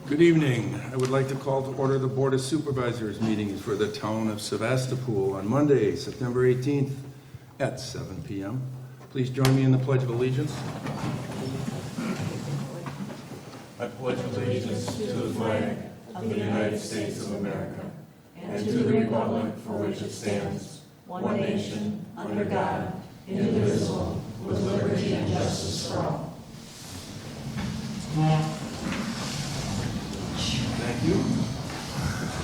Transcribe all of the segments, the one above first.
Good evening. I would like to call to order the Board of Supervisors meetings for the town of Sevastopol on Monday, September 18th at 7 p.m. Please join me in the Pledge of Allegiance. I pledge allegiance to the flag of the United States of America and to the republic for which it stands, one nation, under God, indivisible, with liberty and justice for all. Thank you.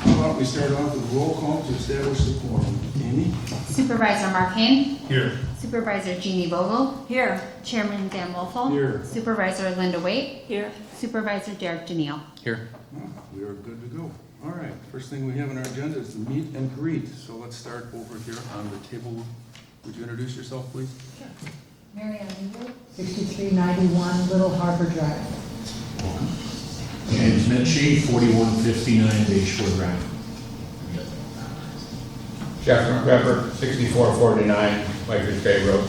How about we start off with roll call to establish the quorum. Amy? Supervisor Mark Hain. Here. Supervisor Jeannie Vogel. Here. Chairman Dan Wolfel. Here. Supervisor Linda Waite. Here. Supervisor Derek Daniel. Here. We are good to go. All right, first thing we have on our agenda is the meet and greet. So let's start over here on the table. Would you introduce yourself, please? Mary Ann Weaver. 6391 Little Harbor Drive. James Mitchie, 4159 Beechwood Drive. Jeff McGregor, 6449 Whitefish Bay Road.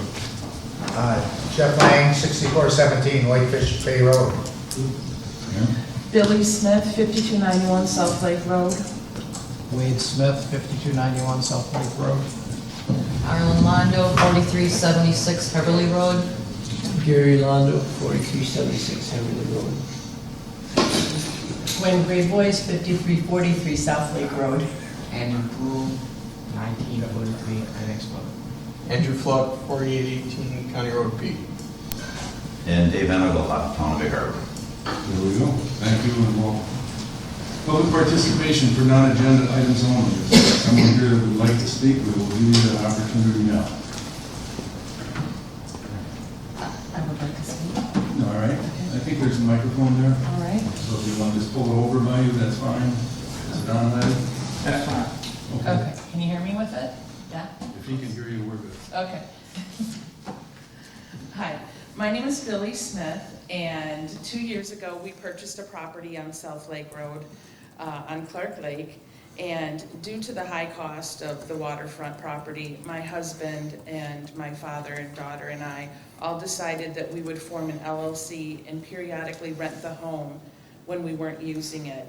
Jeff Lang, 6417 Whitefish Bay Road. Billy Smith, 5291 South Lake Road. Wade Smith, 5291 South Lake Road. Arlen Londo, 4376 Heverly Road. Gary Londo, 4376 Heverly Road. Gwen Grayboys, 5343 South Lake Road. Andrew Poole, 1943 Annex Road. Andrew Flood, 4818 County Road P. And Dave Engelhoff, Town of Big Harbor. There we go. Thank you and welcome. Public participation for non-agenda items only. If there's someone here that would like to speak, we will give you that opportunity now. I would like to speak. All right. I think there's a microphone there. All right. So if you want to just pull it over by you, that's fine. Is it on that? That's fine. Okay. Can you hear me with it? Yeah? If he can hear you, we're good. Okay. Hi, my name is Billy Smith, and 2 years ago we purchased a property on South Lake Road on Clark Lake, and due to the high cost of the waterfront property, my husband and my father and daughter and I all decided that we would form an LLC and periodically rent the home when we weren't using it.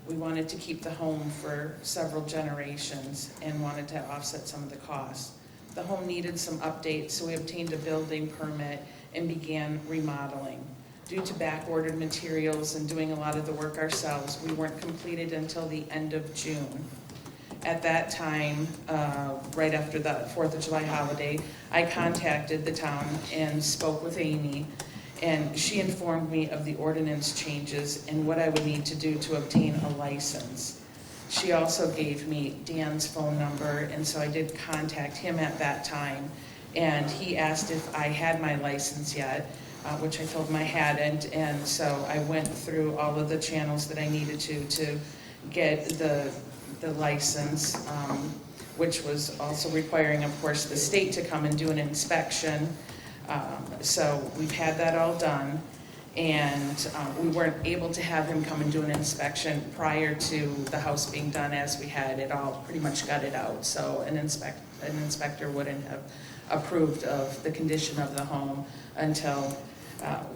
We wanted to keep the home for several generations and wanted to offset some of the costs. The home needed some updates, so we obtained a building permit and began remodeling. Due to back-ordered materials and doing a lot of the work ourselves, we weren't completed until the end of June. At that time, right after the 4th of July holiday, I contacted the town and spoke with Amy, and she informed me of the ordinance changes and what I would need to do to obtain a license. She also gave me Dan's phone number, and so I did contact him at that time, and he asked if I had my license yet, which I told him I hadn't, and so I went through all of the channels that I needed to get the license, which was also requiring, of course, the state to come and do an inspection. So we've had that all done, and we weren't able to have him come and do an inspection prior to the house being done, as we had it all pretty much gutted out. So an inspector wouldn't have approved of the condition of the home until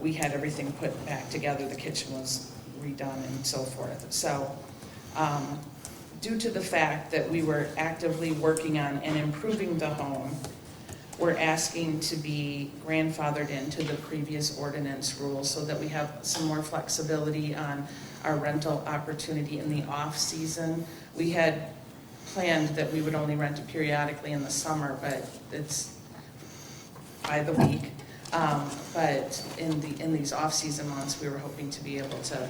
we had everything put back together, the kitchen was redone and so forth. So due to the fact that we were actively working on and improving the home, we're asking to be grandfathered into the previous ordinance rules so that we have some more flexibility on our rental opportunity in the off-season. We had planned that we would only rent it periodically in the summer, but it's by the week. But in these off-season months, we were hoping to be able to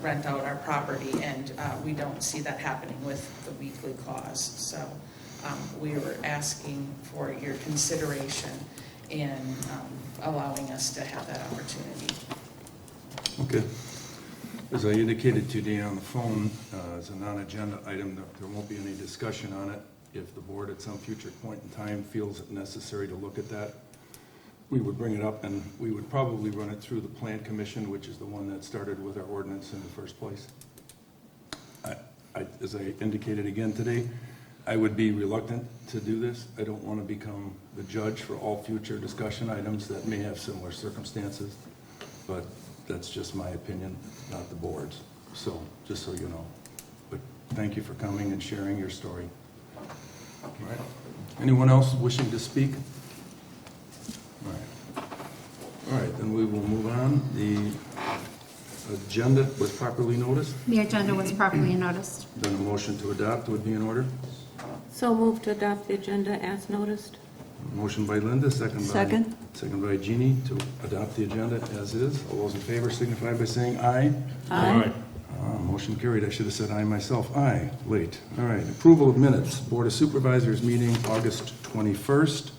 rent out our property, and we don't see that happening with the weekly clause. So we were asking for your consideration in allowing us to have that opportunity. Okay. As I indicated today on the phone, as a non-agenda item, there won't be any discussion on it. If the board at some future point in time feels it necessary to look at that, we would bring it up, and we would probably run it through the Plan Commission, which is the one that started with our ordinance in the first place. As I indicated again today, I would be reluctant to do this. I don't want to become the judge for all future discussion items that may have similar circumstances, but that's just my opinion, not the board's. So, just so you know. But thank you for coming and sharing your story. All right. Anyone else wishing to speak? All right. All right, then we will move on. The agenda was properly noticed. The agenda was properly noticed. Then a motion to adopt would be in order. So moved to adopt the agenda as noticed. Motion by Linda, second by... Second. Second by Jeannie to adopt the agenda as is. All those in favor signify by saying aye. Aye. Motion carried. I should have said aye myself. Aye. Late. All right. Approval of minutes. Board of Supervisors meeting August 21st.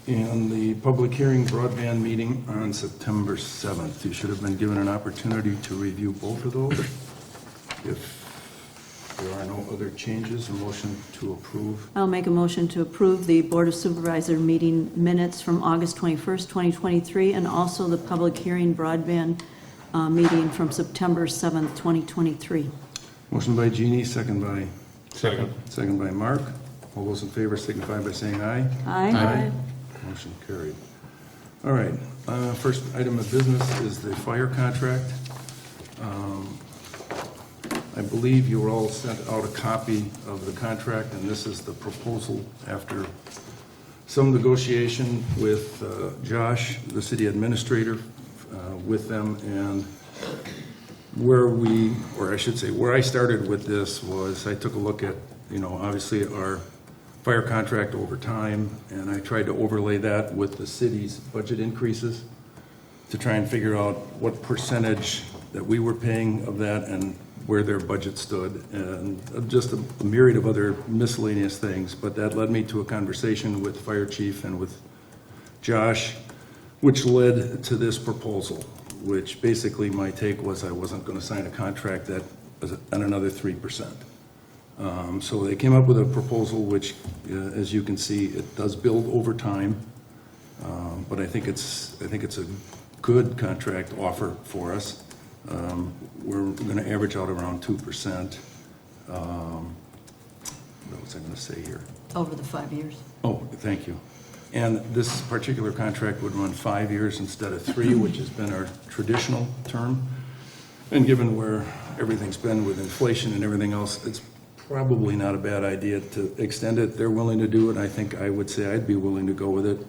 And the public hearing broadband meeting on September 7th. You should have been given an opportunity to review both of those. If there are no other changes, a motion to approve. I'll make a motion to approve the Board of Supervisor meeting minutes from August 21st, 2023, and also the public hearing broadband meeting from September 7th, 2023. Motion by Jeannie, second by... Second. Second by Mark. All those in favor signify by saying aye. Aye. Motion carried. All right, first item of business is the fire contract. I believe you were all sent out a copy of the contract, and this is the proposal after some negotiation with Josh, the city administrator, with them, and where I started with this was I took a look at, obviously our fire contract over time, and I tried to overlay that with the city's budget increases to try and figure out what percentage that we were paying of that and where their budget stood, and just a myriad of other miscellaneous things. But that led me to a conversation with the fire chief and with Josh, which led to this proposal, which basically my take was I wasn't going to sign a contract that was on another 3%. So they came up with a proposal which, as you can see, it does build over time, but I think it's a good contract offer for us. We're going to average out around 2%. What was I going to say here? Over the 5 years. Oh, thank you. And this particular contract would run 5 years instead of 3, which has been our traditional term. And given where everything's been with inflation and everything else, it's probably not a bad idea to extend it. They're willing to do it. I think I would say I'd be willing to go with it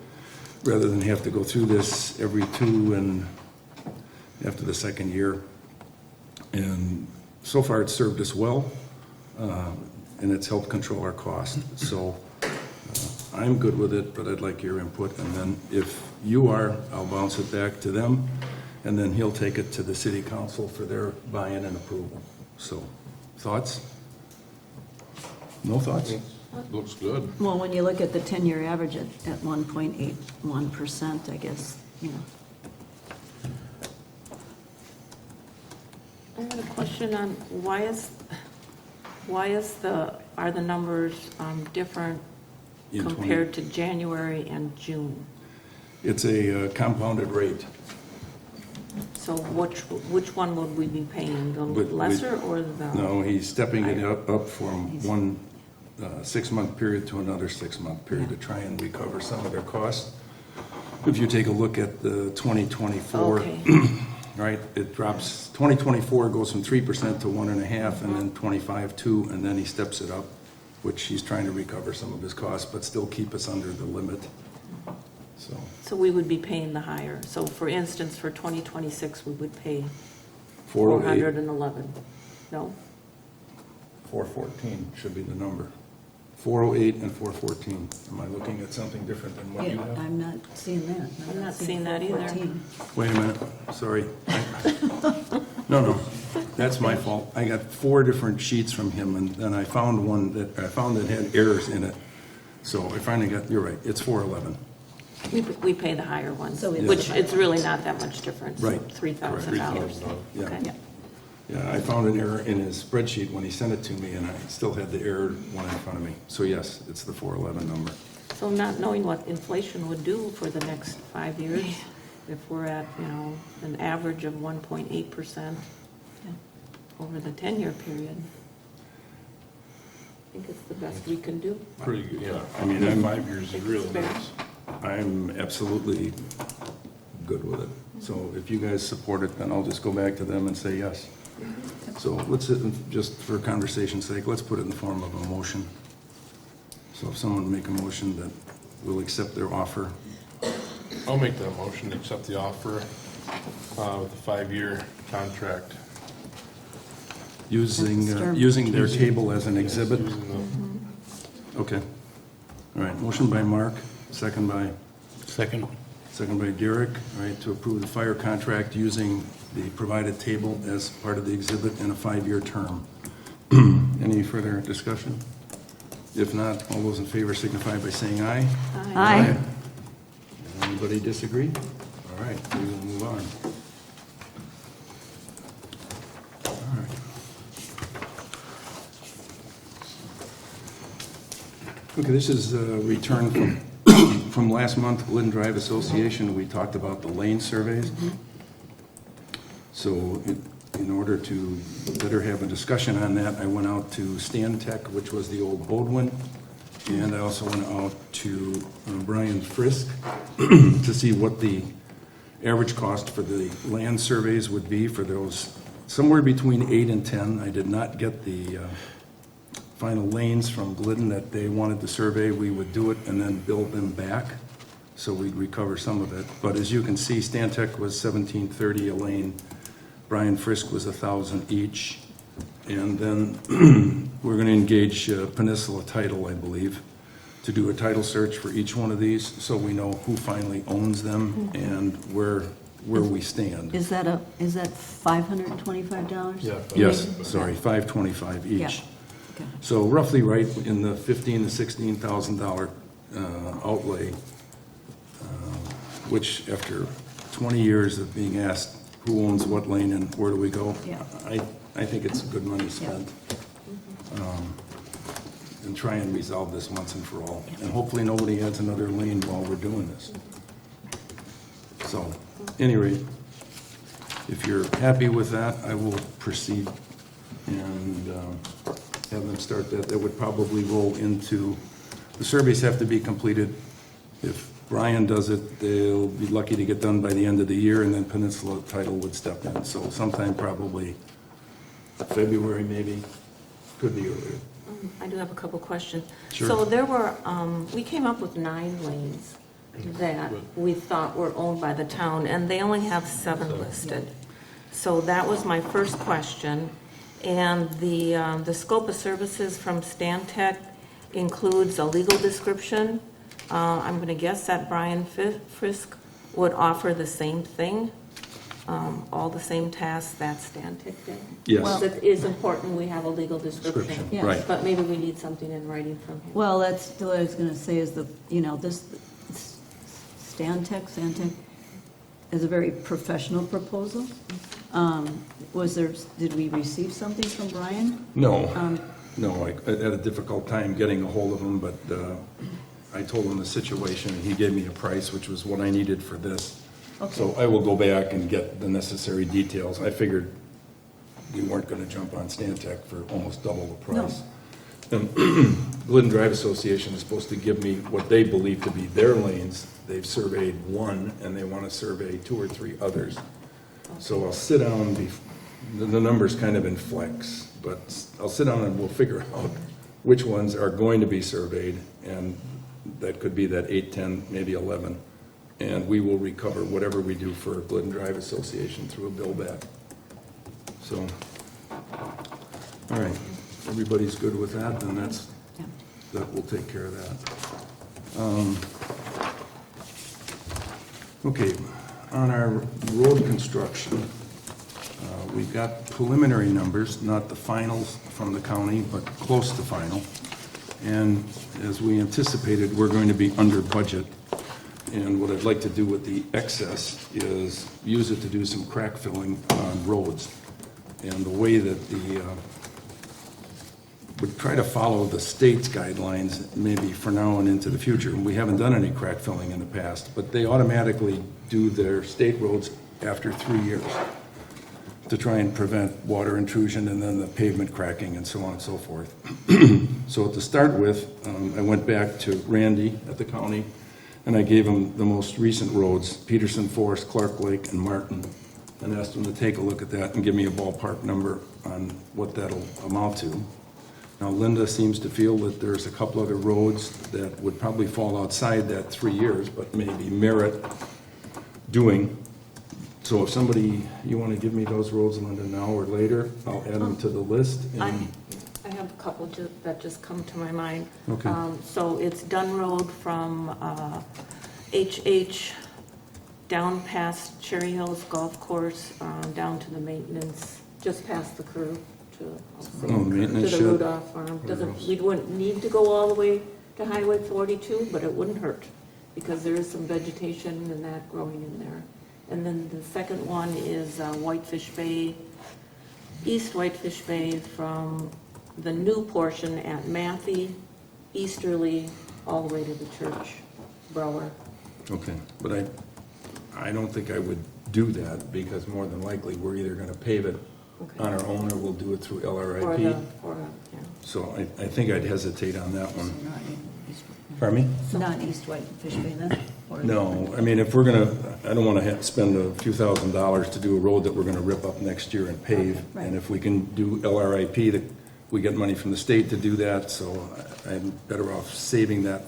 rather than have to go through this every 2 and after the second year. And so far it's served us well, and it's helped control our cost. So I'm good with it, but I'd like your input. And then if you are, I'll bounce it back to them, and then he'll take it to the city council for their buy-in and approval. So, thoughts? No thoughts? Looks good. Well, when you look at the 10-year average at 1.81%, I guess, I had a question on are the numbers different compared to January and June? It's a compounded rate. So which one would we be paying, the lesser or the? No, he's stepping it up from one 6-month period to another 6-month period to try and recover some of their costs. If you take a look at the 2024, Okay. right, it drops, 2024 goes from 3% to 1.5%, and then 25 2, and then he steps it up, which he's trying to recover some of his costs, but still keep us under the limit. So we would be paying the higher. So for instance, for 2026, we would pay 408, 411. No? 414 should be the number. 408 and 414. Am I looking at something different than what you have? I'm not seeing that. I'm not seeing that either. 14. Wait a minute, sorry. No, that's my fault. I got 4 different sheets from him, and then I found one that had errors in it. So I finally got, you're right, it's 411. We pay the higher one, So it's- which it's really not that much difference. Right. $3,000. Yeah. Okay. Yeah, I found an error in his spreadsheet when he sent it to me, and I still had the error one in front of me. So yes, it's the 411 number. So not knowing what inflation would do for the next 5 years, if we're at, an average of 1.8% over the 10-year period, I think it's the best we can do. Pretty good, yeah. I mean, 5 years is really nice. I'm absolutely good with it. So if you guys support it, then I'll just go back to them and say yes. So let's, just for conversation's sake, let's put it in the form of a motion. So if someone would make a motion that will accept their offer. I'll make that motion to accept the offer with a 5-year contract. Using their table as an exhibit? Okay. All right, motion by Mark, second by? Second by Derek, all right, to approve the fire contract using the provided table as part of the exhibit in a 5-year term. Any further discussion? If not, all those in favor signify by saying aye. Aye. Anybody disagree? All right, we will move on. All right. Okay, this is a return from last month, Glidden Drive Association. We talked about the lane surveys. So in order to better have a discussion on that, I went out to Stan Tech, which was the old Bodwin, and I also went out to Brian Frisk to see what the average cost for the land surveys would be for those, somewhere between 8 and 10. I did not get the final lanes from Glidden that they wanted to survey. We would do it and then build them back, so we'd recover some of it. But as you can see, Stan Tech was $1,730 a lane. Brian Frisk was $1,000 each. And then we're going to engage Peninsula Title, I believe, to do a title search for each one of these so we know who finally owns them and where we stand. Is that $525? Yeah. Yes, sorry, $525 each. Yeah. Okay. So roughly right in the $15,000 to $16,000 outlay, which after 20 years of being asked who owns what lane and where do we go, Yeah. I think it's good money spent. And try and resolve this once and for all. And hopefully nobody adds another lane while we're doing this. So, at any rate, if you're happy with that, I will proceed and have them start that. That would probably roll into, the surveys have to be completed. If Brian does it, they'll be lucky to get done by the end of the year, and then Peninsula Title would step in. So sometime probably February maybe, could be earlier. I do have a couple questions. Sure. So there were, we came up with 9 lanes that we thought were owned by the town, and they only have 7 listed. So that was my first question. And the scope of services from Stan Tech includes a legal description. I'm going to guess that Brian Frisk would offer the same thing, all the same tasks that Stan Tech did. Yes. Well, it is important we have a legal description. Yes. Right. But maybe we need something in writing from him. Well, that's what I was going to say is this Stan Tech is a very professional proposal. Did we receive something from Brian? No, I had a difficult time getting a hold of him, but I told him the situation, and he gave me a price, which was what I needed for this. Okay. So I will go back and get the necessary details. I figured we weren't going to jump on Stan Tech for almost double the price. And Glidden Drive Association is supposed to give me what they believe to be their lanes. They've surveyed 1, and they want to survey 2 or 3 others. So I'll sit down, the number's kind of in flex, but I'll sit down and we'll figure out which ones are going to be surveyed, and that could be that 8, 10, maybe 11. And we will recover whatever we do for Glidden Drive Association through a bill back. So, all right, everybody's good with that, then that will take care of that. Okay, on our road construction, we've got preliminary numbers, not the finals from the county, but close to final. And as we anticipated, we're going to be under budget. And what I'd like to do with the excess is use it to do some crack filling on roads. And the way that would try to follow the state's guidelines, maybe for now and into the future. We haven't done any crack filling in the past, but they automatically do their state roads after 3 years to try and prevent water intrusion and then the pavement cracking and so on and so forth. So to start with, I went back to Randy at the county And I gave them the most recent roads, Peterson, Forest, Clark Lake, and Martin, and asked them to take a look at that and give me a ballpark number on what that'll amount to. Now, Linda seems to feel that there's a couple other roads that would probably fall outside that 3 years, but maybe merit doing. So if somebody, you want to give me those roads, Linda, now or later, I'll add them to the list. And I have a couple that just come to my mind. Okay. So it's Dunn Road from HH down past Cherry Hills Golf Course, down to the maintenance, just past the curve to, maintenance to the shed. Rudolph Farm. We wouldn't need to go all the way to Highway 42, but it wouldn't hurt, because there is some vegetation and that growing in there. And then the second one is Whitefish Bay, East Whitefish Bay, from the new portion at Matthey, Easterly, all the way to the church, Brower. Okay, but I don't think I would do that, because more than likely, we're either gonna pave it on our own, or we'll do it through LRIP. Yeah. So I think I'd hesitate on that one. Not East, Pardon me? not East Whitefish Bay then? Or- No, I mean, if we're gonna, I don't wanna spend a few $1,000s to do a road that we're gonna rip up next year and pave. Right. And if we can do LRIP, we get money from the state to do that, so I'm better off saving that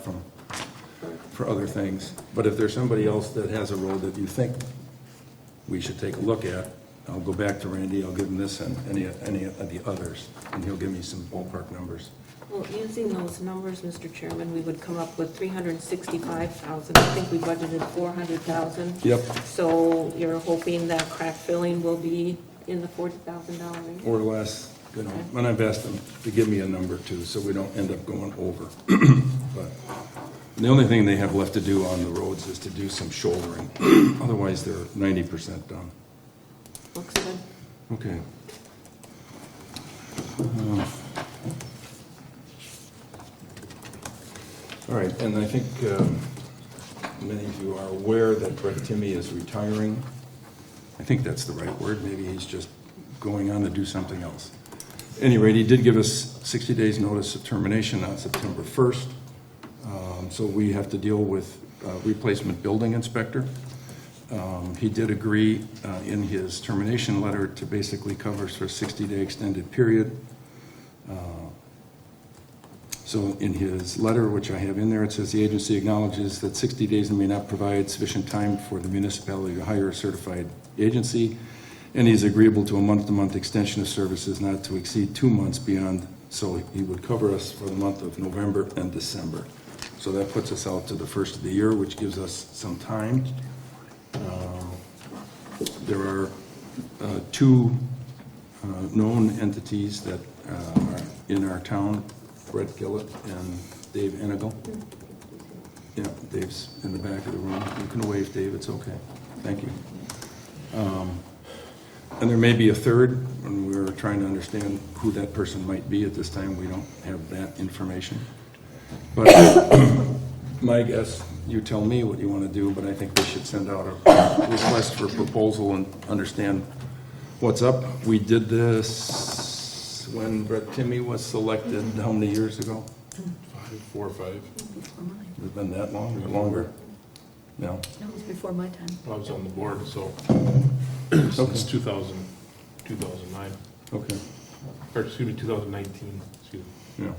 for other things. But if there's somebody else that has a road that you think we should take a look at, I'll go back to Randy, I'll give him this and any of the others, and he'll give me some ballpark numbers. Well, using those numbers, Mr. Chairman, we would come up with $365,000. I think we budgeted $400,000. Yep. So you're hoping that crack filling will be in the $40,000 range? Or less, you know, and I've asked them to give me a number too, so we don't end up going over. But the only thing they have left to do on the roads is to do some shouldering. Otherwise, they're 90% done. Looks good. Okay. All right, and I think many of you are aware that Brett Timmy is retiring. I think that's the right word. Maybe he's just going on to do something else. At any rate, he did give us 60 days notice of termination on September 1st. So we have to deal with replacement building inspector. He did agree in his termination letter to basically cover for a 60-day extended period. So in his letter, which I have in there, it says the agency acknowledges that 60 days may not provide sufficient time for the municipality to hire a certified agency, and he's agreeable to a month-to-month extension of services not to exceed 2 months beyond, so he would cover us for the month of November and December. So that puts us out to the first of the year, which gives us some time. There are two known entities that are in our town, Brett Gillett and Dave Enigal. Yeah, Dave's in the back of the room. You can wave, Dave, it's okay. Thank you. And there may be a third, and we're trying to understand who that person might be. At this time, we don't have that information. But my guess, you tell me what you want to do, but I think we should send out a request for proposal and understand what's up. We did this when Brett Timmy was selected, how many years ago? 4 or 5. It's been that long or longer? No. That was before my time. I was on the board, so Okay. since 2009. Okay. Or excuse me, 2019. Excuse me. Yeah.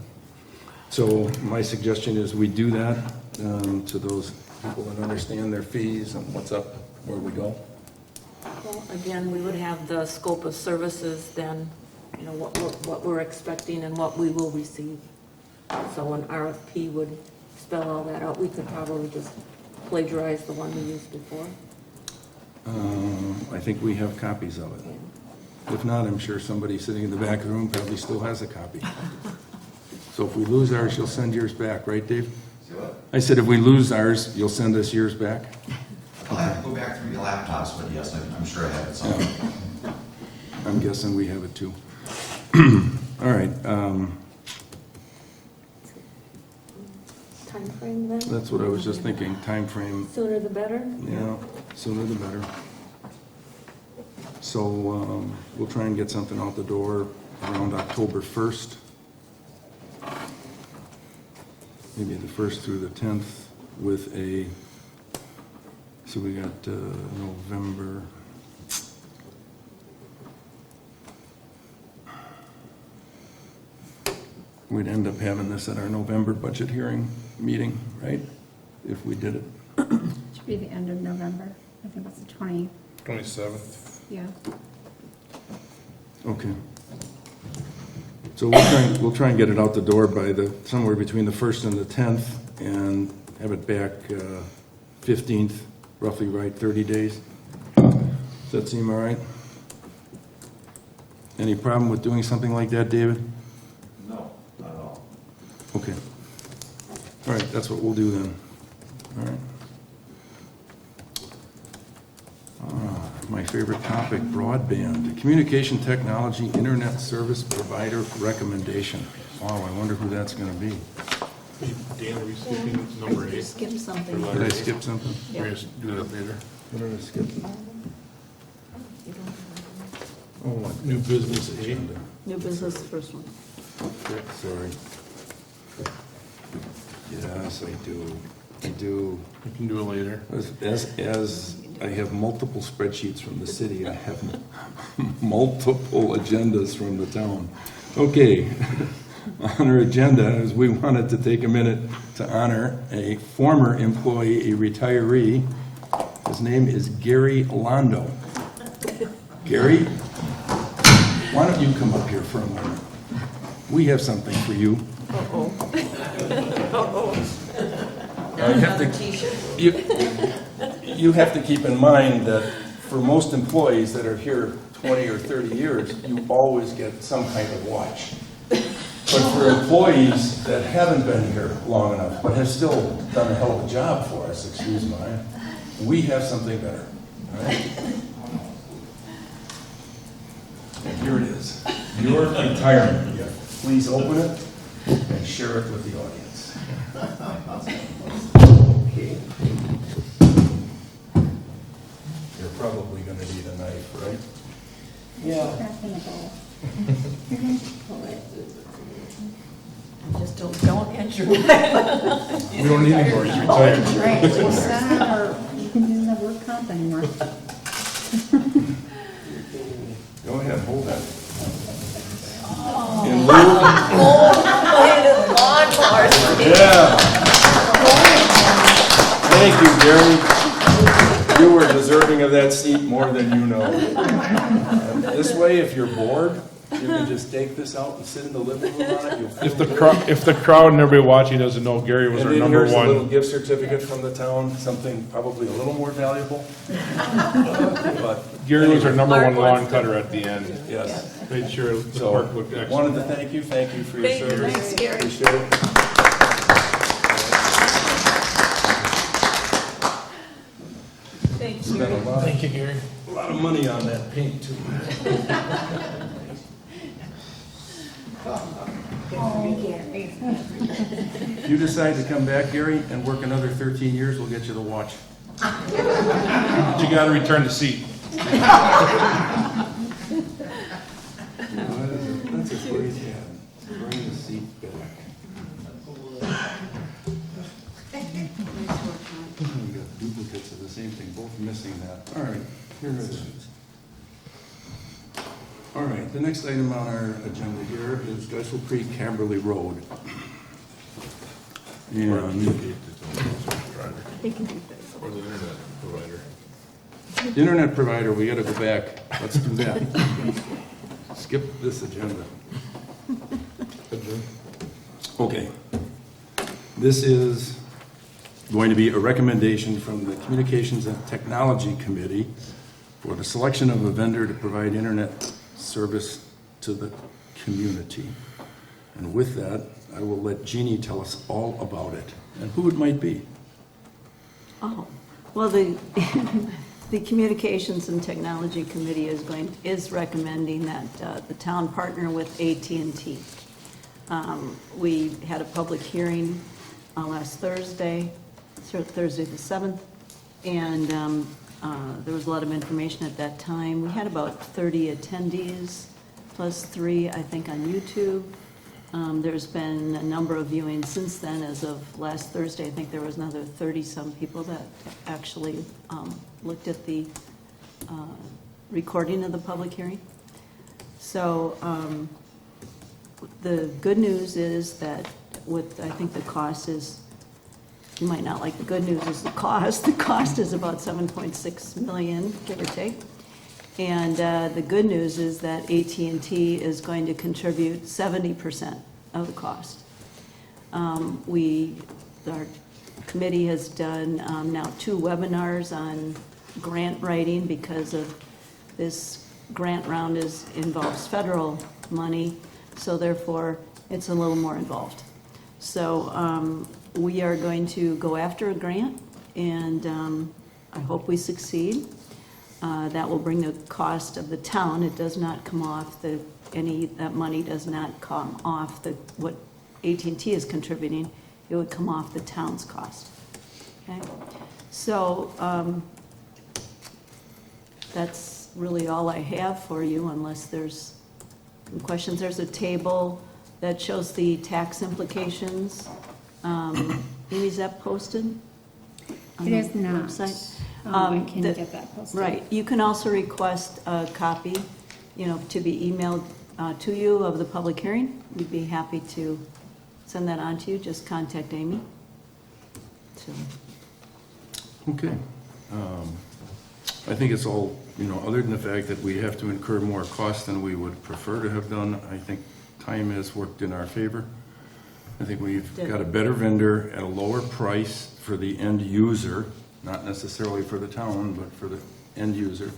So my suggestion is we do that to those people that understand their fees and what's up, where we go. Well, again, we would have the scope of services then, you know, what we're expecting and what we will receive. So an RFP would spell all that out. We could probably just plagiarize the one we used before. I think we have copies of it. If not, I'm sure somebody sitting in the back of the room probably still has a copy. So if we lose ours, you'll send yours back, right, Dave? I said if we lose ours, you'll send us yours back? I'll have to go back through your laptops, but yes, I'm sure I have it somewhere. I'm guessing we have it too. All right. Time frame then? That's what I was just thinking, time frame. Sooner the better? Yeah, sooner the better. So we'll try and get something out the door around October 1st. Maybe the 1st through the 10th. with a, so we got November. We'd end up having this at our November budget hearing meeting, right? If we did it. Should be the end of November. I think it's the 27th. yeah. Okay. So we'll try and get it out the door by somewhere between the 1st and the 10th and have it back 15th, roughly right, 30 days. Does that seem all right? Any problem with doing something like that, David? No, not at all. Okay. All right, that's what we'll do then. All right. My favorite topic, broadband. Communication technology, internet service provider recommendation. Wow, I wonder who that's going to be. Dan, are we skipping number 8? Skip something. Did I skip something? Yeah. We're going to do that later. What did I skip? Oh, what? New business 8. New business, first one. Sorry. Yes, I do. I do. We can do it later. As I have multiple spreadsheets from the city, I have multiple agendas from the town. Okay, on our agenda is we wanted to take a minute to honor a former employee, a retiree. His name is Gary Londo. Gary, why don't you come up here for a moment? We have something for you. Now another t-shirt. You have to keep in mind that for most employees that are here 20 or 30 years, you always get some kind of watch. But for employees that haven't been here long enough, but have still done a hell of a job for us, excuse me, we have something better. All right? And here it is. Your retirement gift. Please open it and share it with the audience. Okay. You're probably going to need a knife, right? Yeah. Back in the bowl. You're going to pull it. Just don't get your. We don't need any more, he's retired. Right, it's not our, you can use that work comp anymore. Go ahead, hold that. Oh. In lieu, yeah. Thank you, Gary. You were deserving of that seat more than you know. This way, if you're bored, you can just take this out and sit in the living room on it. You'll feel If the crowd and everybody watching doesn't know, Gary was and our then number here's a little one. gift certificate from the town, something probably a little more valuable. But Gary was our number Mark one lawn wants cutter at the end. yes. Made sure the So, park looked wanted excellent. to thank you for your Thank you. service. Thanks, Gary. Appreciate it. Thanks, Spent a lot, Thank you, Gary. a lot of money on that paint too. If you decide to come back, Gary, and work another 13 years, we'll get you the watch. But you gotta return the seat. That's a great hat. Bring the seat back. We got duplicates of the same thing, both missing that. All right, here it is. All right, the next item on our agenda here is Dressel Creek Camberley Road. And Or the internet provider. the internet provider, we gotta go back. Let's do that. Skip this agenda. Okay. This is going to be a recommendation from the Communications and Technology Committee for the selection of a vendor to provide internet service to the community. And with that, I will let Jeannie tell us all about it and who it might be. Oh, well, the Communications and Technology Committee is recommending that the town partner with AT&T. We had a public hearing last Thursday, Thursday the 7th, and there was a lot of information at that time. We had about 30 attendees, plus 3, I think, on YouTube. There's been a number of viewings since then. As of last Thursday, I think there was another 30-some people that actually looked at the recording of the public hearing. So the good news is that I think the cost is, you might not like the good news is the cost. The cost is about $7.6 million, give or take. And the good news is that AT&T is going to contribute 70% of the cost. Our committee has done now 2 webinars on grant writing because of this grant round involves federal money, so therefore it's a little more involved. So we are going to go after a grant, and I hope we succeed. That will bring the cost of the town. It does not come off that money does not come off what AT&T is contributing. It would come off the town's cost. Okay, so that's really all I have for you, unless there's some questions. There's a table that shows the tax implications. Amy, is that posted on It the is not. website? I can get that posted. Right. You can also request a copy, to be emailed to you of the public hearing. We'd be happy to send that on to you. Just contact Amy. So. Okay. I think it's all, other than the fact that we have to incur more costs than we would prefer to have done, I think time has worked in our favor. I think we've got a better vendor at a lower price for the end user, not necessarily for the town, but for the end user.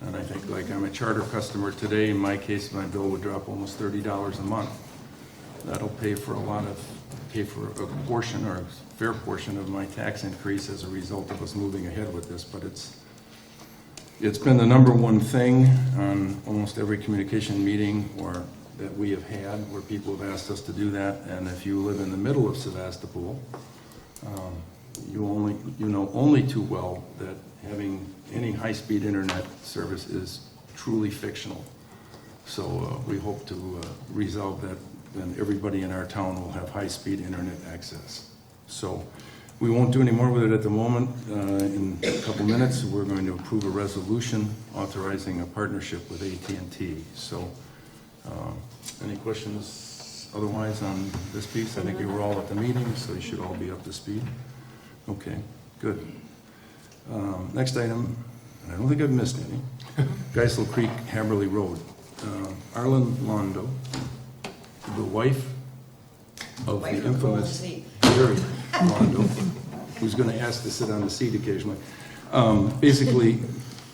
And I think, like, I'm a Charter customer today. In my case, my bill would drop almost $30 a month. That'll pay for a portion or a fair portion of my tax increase as a result of us moving ahead with this. But it's been the number one thing on almost every communication meeting that we have had where people have asked us to do that. And if you live in the middle of Sevastopol, you know only too well that having any high-speed internet service is truly fictional. So we hope to resolve that, then everybody in our town will have high-speed internet access. So we won't do any more with it at the moment. In a couple minutes, we're going to approve a resolution authorizing a partnership with AT&T. So any questions otherwise on this piece? I think you were all at the meeting, so you should all be up to speed. Okay, good. Next item, and I don't think I've missed any, Geisel Creek, Haberly Road. Arlen Londo, the wife of the infamous Jerry Londo, who's going to ask to sit on the seat occasionally, basically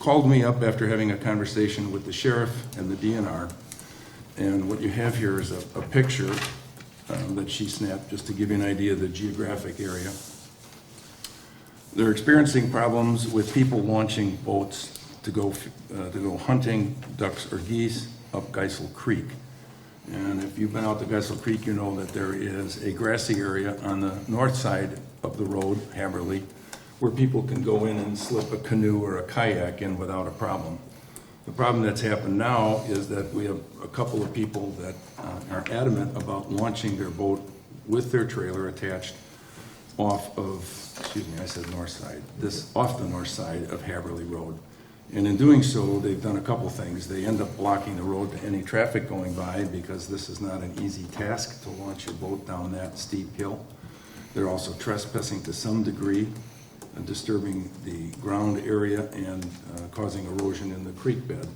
called me up after having a conversation with the sheriff and the DNR. And what you have here is a picture that she snapped just to give you an idea of the geographic area. They're experiencing problems with people launching boats to go hunting ducks or geese up Geisel Creek. And if you've been out to Geisel Creek, you know that there is a grassy area on the north side of the road, Haberly, where people can go in and slip a canoe or a kayak in without a problem. The problem that's happened now is that we have a couple of people that are adamant about launching their boat with their trailer attached off of, north side, off the north side of Haberly Road. And in doing so, they've done a couple things. They end up blocking the road to any traffic going by because this is not an easy task to launch your boat down that steep hill. They're also trespassing to some degree, disturbing the ground area and causing erosion in the creek bed.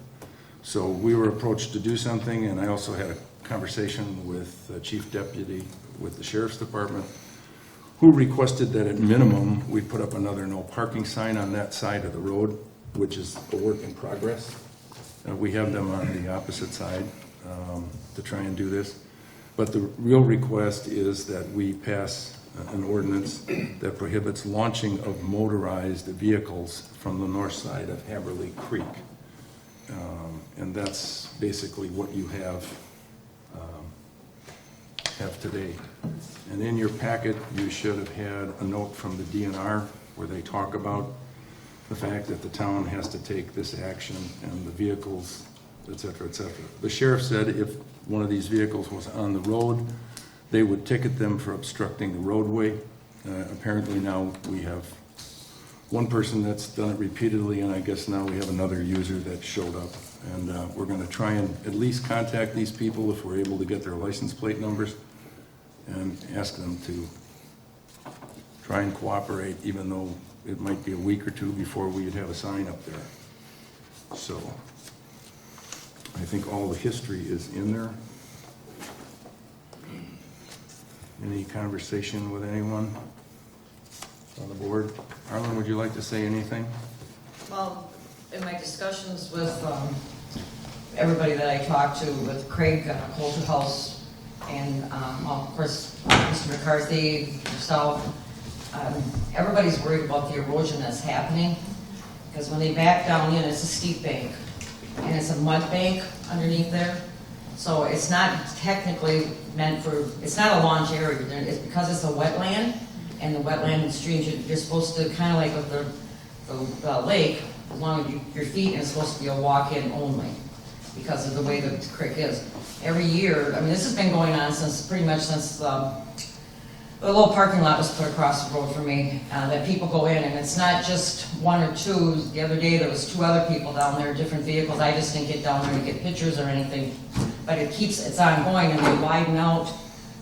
So we were approached to do something, and I also had a conversation with the chief deputy with the sheriff's department, who requested that at minimum we put up another no parking sign on that side of the road, which is a work in progress. We have them on the opposite side to try and do this. But the real request is that we pass an ordinance that prohibits launching of motorized vehicles from the north side of Haberly Creek. And that's basically what you have today. And in your packet, you should have had a note from the DNR where they talk about the fact that the town has to take this action and the vehicles et cetera, et cetera. The sheriff said if one of these vehicles was on the road, they would ticket them for obstructing the roadway. Apparently now we have one person that's done it repeatedly, and I guess now we have another user that showed up. And we're going to try and at least contact these people if we're able to get their license plate numbers and ask them to try and cooperate, even though it might be a week or two before we'd have a sign up there. So I think all the history is in there. Any conversation with anyone on the board? Arlen, would you like to say anything? Well, in my discussions with everybody that I talked to, with Craig Coulter House, and well, of course, Mr. McCarthy, yourself, everybody's worried about the erosion that's happening, because when they back down in, it's a steep bank, and it's a mud bank underneath there. So it's not technically meant for, it's not a launch area. It's because it's a wetland, and the wetland and streams, you're supposed to, kind of like with the lake, as long as your feet, and it's supposed to be a walk-in only, because of the way the creek is. Every year, I mean, this has been going on since, pretty much since the little parking lot was put across the road for me, that people go in, and it's not just one or two. The other day, there was 2 other people down there, different vehicles. I just didn't get down there to get pictures or anything, but it's ongoing, and they widen out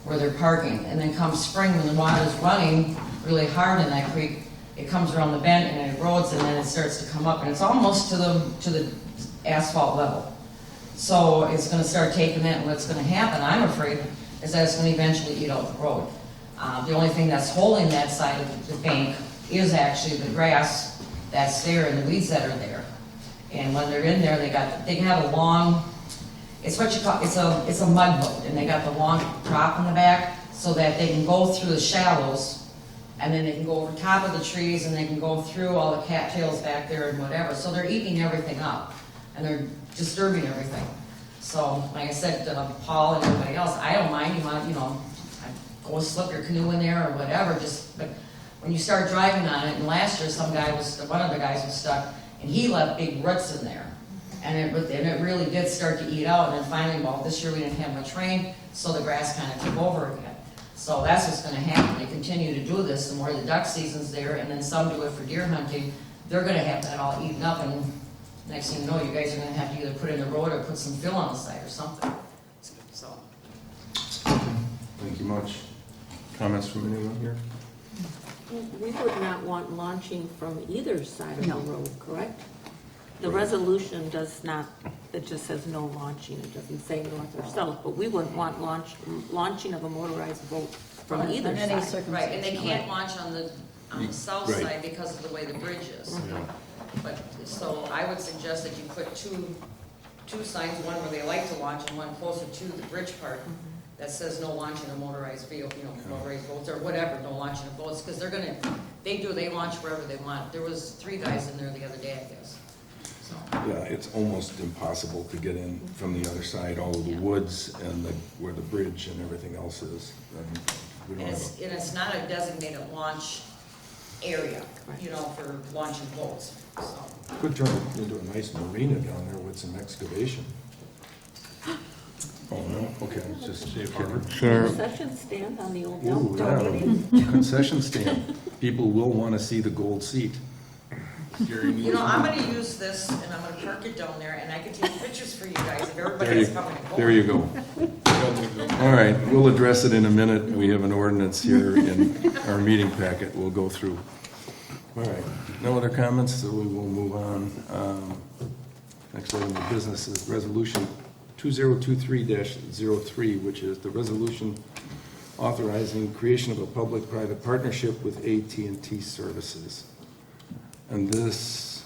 where they're parking. And then come spring, when the water's running really hard in that creek, it comes around the bend and it erodes, and then it starts to come up, and it's almost to the asphalt level. So it's gonna start taking that, and what's gonna happen, I'm afraid, is that it's gonna eventually eat out the road. The only thing that's holding that side of the bank is actually the grass that's there and the weeds that are there. And when they're in there, they have a long, it's what you call, it's a mud boat, and they got the long prop in the back so that they can go through the shallows, and then they can go over top of the trees, and they can go through all the cattails back there and whatever. So they're eating everything up, and they're disturbing everything. So, like I said, Paul and everybody else, I don't mind, you know, go slip your canoe in there or whatever, but when you start driving on it, and last year one of the guys was stuck, and he left big roots in there. And it really did start to eat out, and then finally, well, this year we didn't have much rain, so the grass kind of took over again. So that's what's gonna happen. They continue to do this, the more the duck season's there, and then some do it for deer hunting, they're gonna have that all eaten up, and next thing you know, you guys are gonna have to either put in the road or put some fill on the side or something. So. Thank you much. Comments from anyone here? We would not want launching from either side of the road, correct? The resolution does not, it just says no launching, it doesn't say north or south, but we wouldn't want launching of a motorized boat from either side. Right, and they can't launch on the south Right. side because of the way the bridge is. But, so I would suggest that you put two signs, one where they like to launch and one closer to the bridge part, that says no launching of motorized vehicle, motorized boats or whatever, no launching of boats, because they launch wherever they want. There was 3 guys in there the other day, I guess. So. Yeah, it's almost impossible to get in from the other side, all of the woods and where the bridge and everything else is. And it's not a designated launch area, for launching boats, so. Could turn it into a nice marina down there with some excavation. Oh, no? Okay, it's just safe harbor. Concession stand on the old Ooh, dump. yeah. Concession stand. People will want to see the gold seat. I'm gonna use this, and I'm gonna park it down there, and I can take pictures for you guys if everybody's coming and going. There you go. All right, we'll address it in a minute. We have an ordinance here in our meeting packet we'll go through. All right, no other comments, so we will move on. Next item of business is Resolution 2023-03, which is the resolution authorizing creation of a public-private partnership with AT&T Services. And this,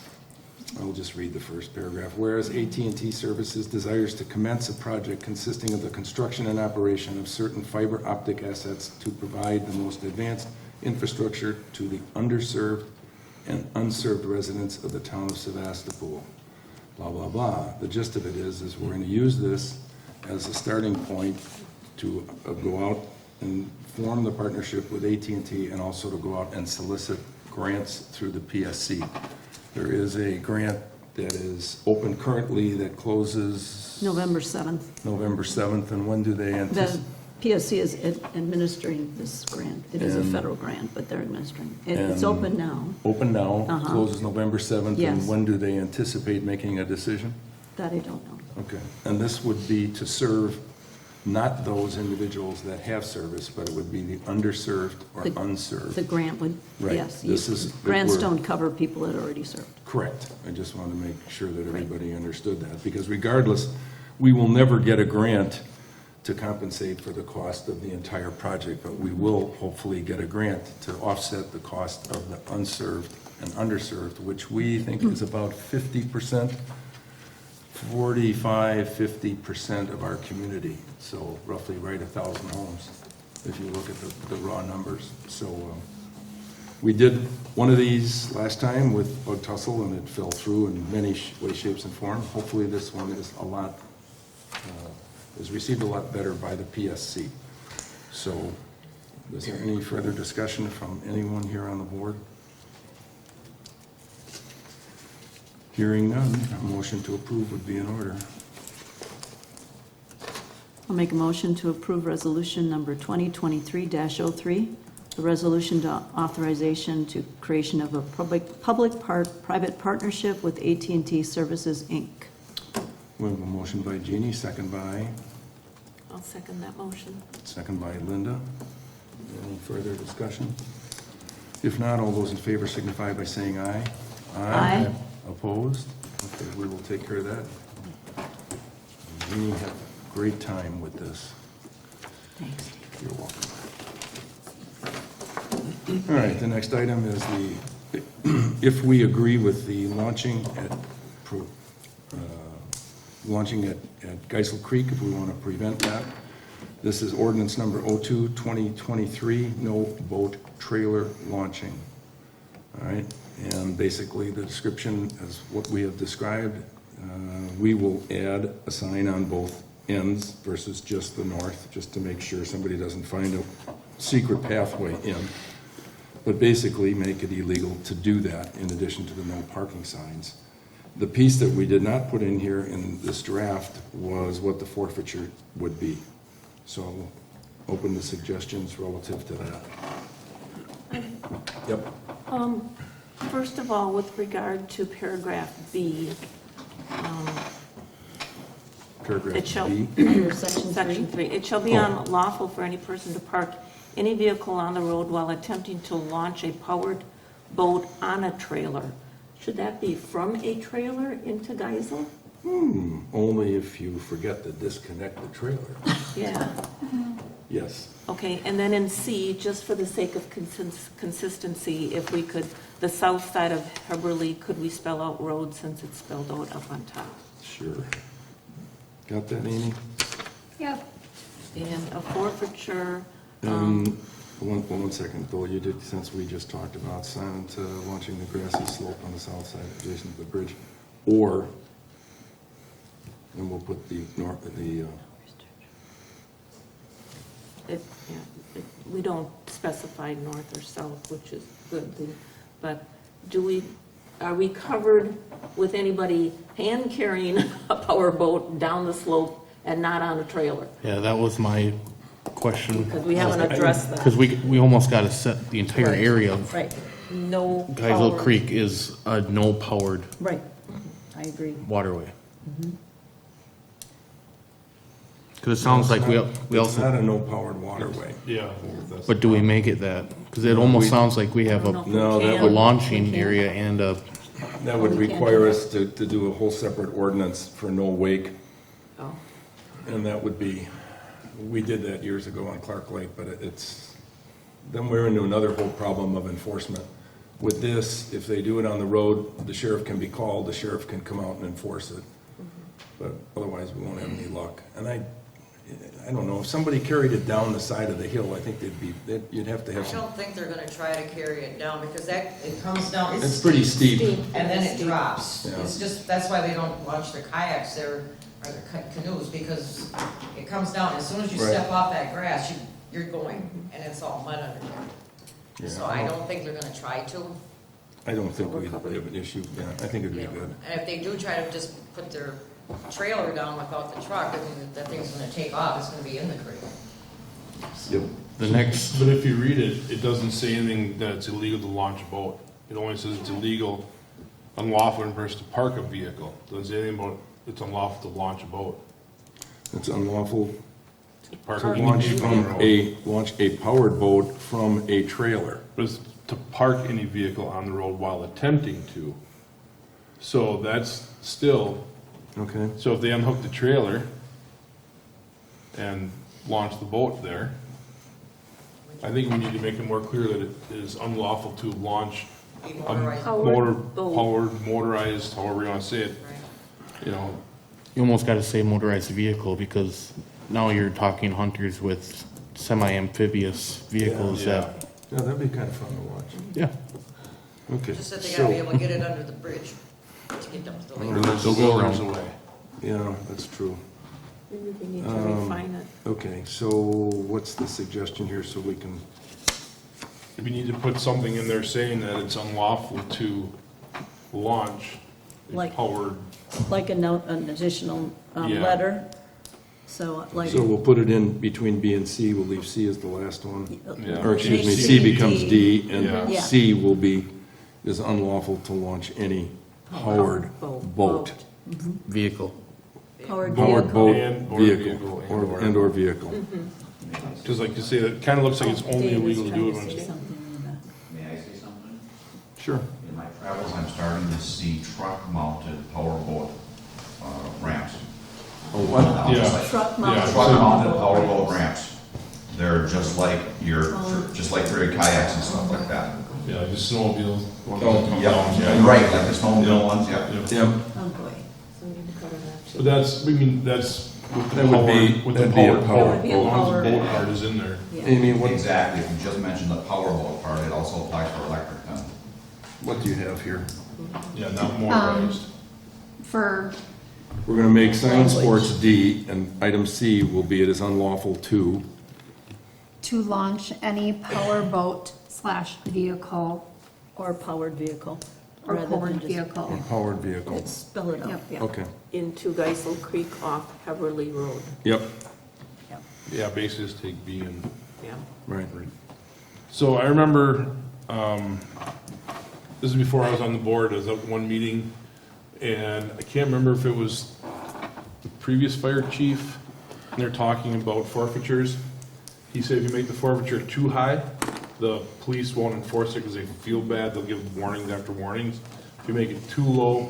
I'll just read the first paragraph. Whereas AT&T Services desires to commence a project consisting of the construction and operation of certain fiber optic assets to provide the most advanced infrastructure to the underserved and unserved residents of the town of Sevastopol. Blah, blah, blah. The gist of it is we're going to use this as a starting point to go out and form the partnership with AT&T and also to go out and solicit grants through the PSC. There is a grant that is open currently that closes November 7th. November 7th, and when do they The anticipate? PSC is administering this grant. It is a And- federal grant, but they're administering. It's and- open now. Open now, Uh-huh. closes November 7th, Yes. and when do they anticipate making a decision? That I don't know. Okay, and this would be to serve not those individuals that have service, but it would be the underserved or The- unserved. The grant would, Right. yes. This is- Grants we're- don't cover people that are already served. Correct. I just wanted to make sure that everybody understood that, because regardless, we will never get a grant to compensate for the cost of the entire project, but we will hopefully get a grant to offset the cost of the unserved and underserved, which we think is about 50%. 50% of our community, so roughly 1,000 homes, if you look at the raw numbers. So we did one of these last time with Bug Tussle, and it fell through in many ways, shapes, and forms. Hopefully this one is received a lot better by the PSC. So is there any further discussion from anyone here on the board? Hearing none, a motion to approve would be in order. I'll make a motion to approve resolution number 2023-03, a resolution to authorization to creation of a public-private partnership with AT&T Services, Inc. We have a motion by Jeannie, second by that motion. Second by Linda. Any further discussion? If not, all those in favor signify by saying aye. Aye. Opposed? Okay, we will take care of that. We have a great time with this. Thanks. You're welcome. All right, the next item is if we agree with the launching at Geisel Creek, if we want to prevent that. This is ordinance number 02-2023, no boat trailer launching. All right, and basically the description is what we have described. We will add a sign on both ends versus just the north, just to make sure somebody doesn't find a secret pathway in. But basically make it illegal to do that in addition to the no parking signs. The piece that we did not put in here in this draft was what the forfeiture would be. So open the suggestions relative to that. Yep. First of all, with regard to paragraph B, Paragraph it shall, B. Under section section 3, it shall be unlawful for any person to park any vehicle on the road while attempting to launch a powered boat on a trailer. Should that be from a trailer into Geisel? Only if you forget to disconnect the trailer. Yeah. Yes. Okay, and then in C, just for the sake of consistency, if we could, the south side of Heberly, could we spell out road since it's spelled out up on top? Sure. Got that, Amy? Yep. And a forfeiture, One second, Bill, you did, since we just talked about silent launching the grassy slope on the south side adjacent to the bridge, or, and we'll put the we don't specify north or south, which is good, but are we covered with anybody hand carrying a power boat down the slope and not on a trailer? Yeah, that was my question. Because we haven't addressed that. Because we almost got to set the entire Right. area of Right, no Geisel power. Creek is a no-powered Right. I agree. waterway. Because it sounds like we It's not also, a no-powered waterway. yeah, but do we make it that? Because it almost sounds like we have I don't know if we No, that can. a launching We can. area and a, That would require us to do a whole separate ordinance for no wake, Oh. and that would be, we did that years ago on Clark Lake, but then we're into another whole problem of enforcement. With this, if they do it on the road, the sheriff can be called, the sheriff can come out and enforce it. But otherwise, we won't have any luck. And I don't know, if somebody carried it down the side of the hill, I think you'd have to have I some, don't think they're gonna try to carry it down, because it comes down, it's pretty steep. and then it drops. Yeah. It's just, that's why they don't launch their kayaks there, or their canoes, because it comes down, as soon as you Right. step off that grass, you're going, and it's all mud under there. Yeah. So I don't think they're gonna try to. I don't think we have an issue, yeah, I think it'd be You know, good. and if they do try to just put their trailer down without the truck, I mean, that thing's gonna take off, it's gonna be in the creek. Yep. The next, But if you read it, it doesn't say anything that it's illegal to launch a boat. It only says it's illegal, unlawful for a person to park a vehicle. It doesn't say anything about it's unlawful to launch a boat. It's unlawful To park to any launch vehicle from on the road. launch a powered boat from a trailer. But it's to park any vehicle on the road while attempting to. So that's still, Okay, so if they unhook the trailer and launch the boat there, I think we need to make it more clear that it is unlawful to launch A a motorized powered, motorized, however you want to say it, Right. you know. you almost gotta say motorized vehicle, because now you're talking hunters with semi-amphibious vehicles that, yeah, that'd be kind of fun to watch. yeah. Okay, Just that they gotta be so, able to get it under the bridge to get them to the lake. They'll go There's around. a way. yeah, that's true. Maybe we need to refine it. Okay, so what's the suggestion here so we can, We need to put something in there saying that it's unlawful to launch a Like- powered, Like a note, an additional Yeah. letter, so like. so we'll put it in between B and C, we'll leave C as the last one. yeah. Or excuse me, Make C C becomes D, Yeah. and Yeah. C will be, is unlawful to launch any powered boat. Vehicle. Powered Powered vehicle. boat, And/or vehicle, vehicle, or, and/or. and/or vehicle. Because like you say, it kind of looks like it's only Dave was illegal to trying do it to when say it's. something in that. May I say something? Sure. In my travels, I'm starting to see truck-mounted powerboat ramps. Oh, what? Yeah. Truck Yeah. mounted. Truck-mounted powerboat ramps. They're just like just like for your kayaks and stuff like that. Yeah, like the snowmobiles. ones that Oh, come Yep, down, yeah. right, like the snowmobile ones, yep. Yep, Oh, boy. So we need to cover that too. But that's, I mean, that's with the That would be- powered, with the that'd be a powered powered boat. boat. As long as Powered. the boat part is in there. Yeah. Amy, what, Exactly, if you just mentioned the powerboat part, it also applies for electric then. what do you have here? Yeah, not motorized. For, We're gonna make sign sports D, and item C will be it is unlawful to, launch any power boat / vehicle Or powered vehicle. or rather than powered just- vehicle. or powered vehicle. It's spell it out, Yep. yeah. Okay, Into Geisel Creek off Heverly Road. yep, Yeah, basically just take B and. Yeah. right. So I remember, this is before I was on the board, I was at one meeting, and I can't remember if it was the previous fire chief, and they're talking about forfeitures. He said if you make the forfeiture too high, the police won't enforce it because they feel bad, they'll give warnings after warnings. If you make it too low,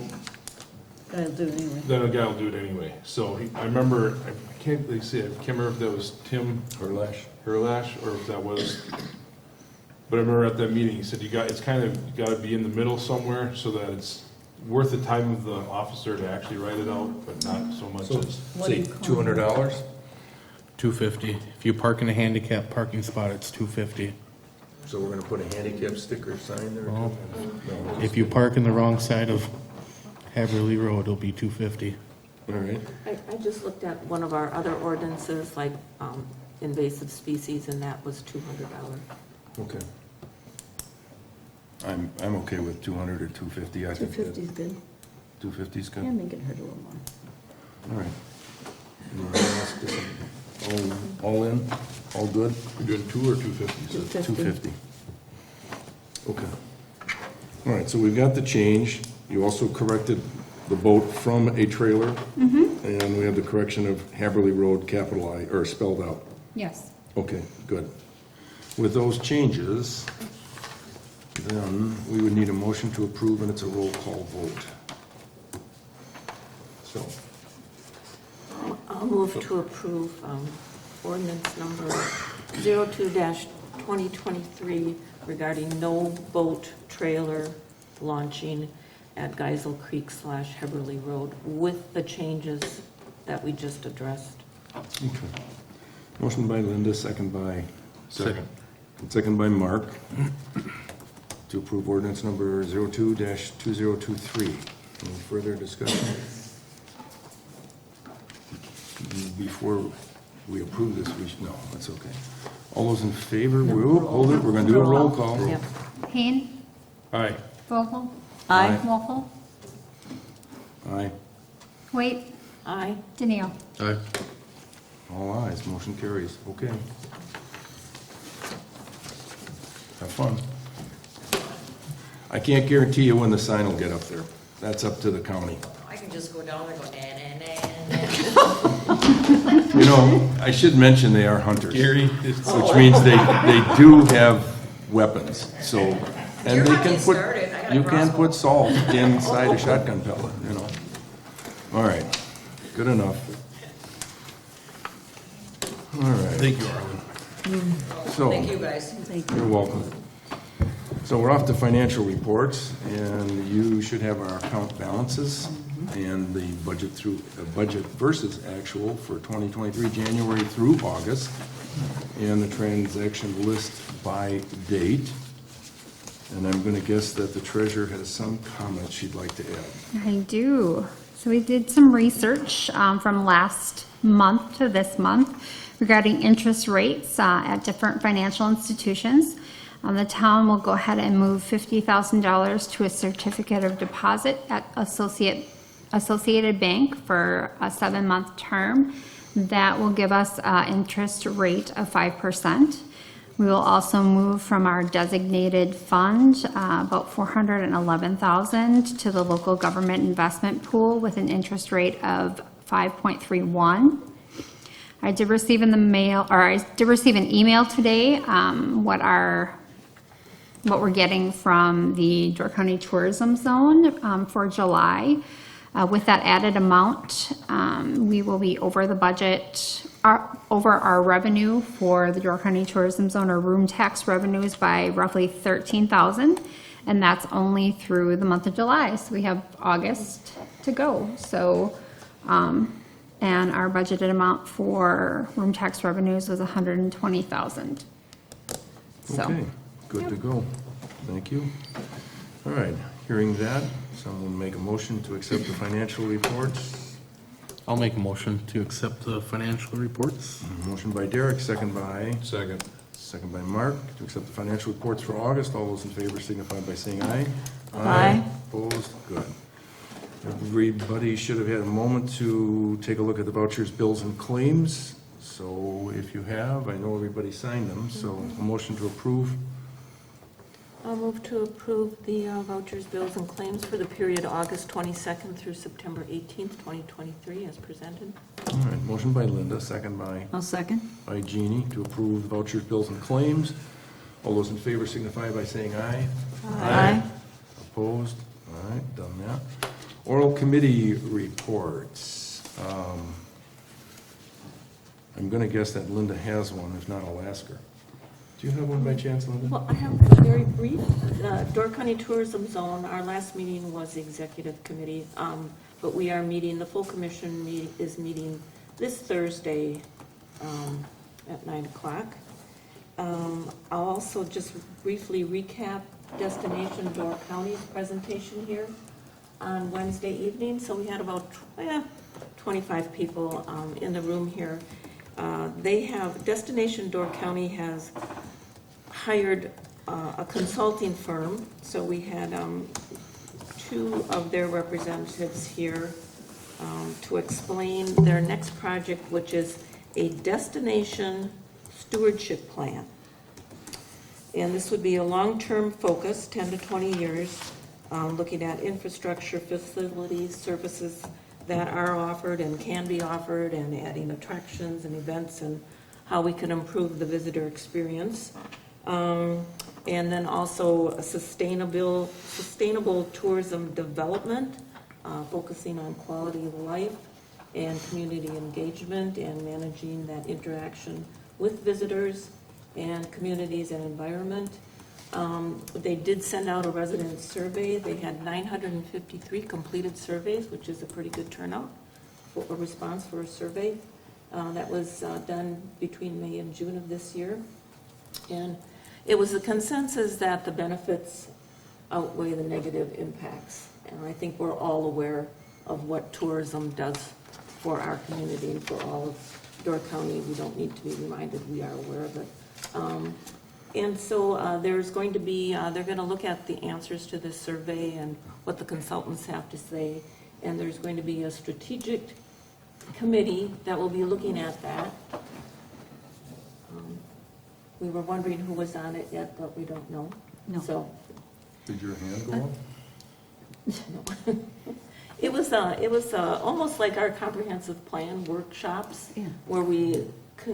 Gotta do it anyway. then a guy will do it anyway. So I remember, I can't remember if that was Tim Herlash. Herlash, or if that was, but I remember at that meeting, he said it's kind of, you gotta be in the middle somewhere so that it's worth the time of the officer to actually write it out, but not so much as. What do Say you call it? $200? $250. If you park in a handicap parking spot, it's $250. So we're gonna put a handicap sticker sign there? Oh. No. If you park in the wrong side of Haverly Road, it'll be $250. All right, I just looked at one of our other ordinances, like invasive species, and that was $200. okay. I'm okay with 200 or 250, I think. 250 is good. 250 is good? Yeah, make it hurt a little more. All right. Anyone else? All in? All good? You're doing 2 or 250? 250. Okay. All right, so we've got the change. You also corrected the boat from a trailer. And we have the correction of Haverly Road, capital I, or spelled out. Yes. Okay, good. With those changes, then we would need a motion to approve, and it's a roll call vote. So, I'll move to approve ordinance number 02-2023 regarding no boat trailer launching at Geisel Creek / Heberly Road with the changes that we just addressed. okay. Motion by Linda, second by? Second. Second by Mark, to approve ordinance number 02-2023. Any further discussion? Before we approve this, no, that's okay. All those in favor, we'll hold it, we're gonna do a roll call. Yep. Payne, Aye. Vogel? Aye. Wolfle? Aye. Wait, Aye. Tenio. Aye. All ayes, motion carries. Okay. Have fun. I can't guarantee you when the sign will get up there. That's up to the county. I can just go down there and go, nah, nah, nah. You know, I should mention they are hunters. Gary. Which means they do have weapons, so, and You're they not can getting put, started. I got a you can crossbow. put salt inside a shotgun pellet, you know. All right, good enough. All right. Thank you, Arlen. So, Thank you, guys. you're welcome. So we're off to financial reports, and you should have our account balances and the budget versus actual for 2023, January through August, and the transaction list by date. And I'm going to guess that the treasurer has some comments she'd like to add. I do. So we did some research from last month to this month regarding interest rates at different financial institutions. The town will go ahead and move $50,000 to a certificate of deposit at Associated Bank for a 7-month term. That will give us an interest rate of 5%. We will also move from our designated fund, about $411,000 to the local government investment pool with an interest rate of 5.31. I did receive an email today, what we're getting from the Door County Tourism Zone for July. With that added amount, we will be over the budget, over our revenue for the Door County Tourism Zone, or room tax revenues, by roughly $13,000, and that's only through the month of July. So we have August to go. So, and our budgeted amount for room tax revenues was $120,000. So. Okay, good to go. Thank you. All right, hearing that, someone make a motion to accept the financial reports. I'll make a motion to accept the financial reports. Motion by Derek, second by? Second by Mark, to accept the financial reports for August. All those in favor signify by saying aye. Aye. Opposed? Good. Everybody should have had a moment to take a look at the vouchers, bills, and claims. So if you have, I know everybody signed them, so a motion to approve. I'll move to approve the vouchers, bills, and claims for the period August 22nd through September 18th, 2023, as presented. All right, motion by Linda, second by? I'll second. By Jeannie, to approve the vouchers, bills, and claims. All those in favor signify by saying aye. Aye. Opposed? All right, done that. Oral committee reports. I'm going to guess that Linda has one. If not, I'll ask her. Do you have one by chance, Linda? Well, I have a very brief. Door County Tourism Zone, our last meeting was the executive committee, but we are meeting, the full commission is meeting this Thursday at 9 o'clock. I'll also just briefly recap Destination Door County's presentation here on Wednesday evening. So we had about 25 people in the room here. Destination Door County has hired a consulting firm. So we had 2 of their representatives here to explain their next project, which is a destination stewardship plan. And this would be a long-term focus, 10 to 20 years, looking at infrastructure, facilities, services that are offered and can be offered, and adding attractions and events, and how we can improve the visitor experience. And then also a sustainable tourism development, focusing on quality of life and community engagement, and managing that interaction with visitors and communities and environment. They did send out a resident survey. They had 953 completed surveys, which is a pretty good turnout for a response for a survey. That was done between May and June of this year. And it was a consensus that the benefits outweigh the negative impacts. And I think we're all aware of what tourism does for our community and for all of Door County. We don't need to be reminded, we are aware of it. And so there's going to be, they're going to look at the answers to this survey and what the consultants have to say. And there's going to be a strategic committee that will be looking at that. We were wondering who was on it yet, but we don't know. No. So, Did your hand go up? no. It was almost like our comprehensive plan workshops, Yeah. where we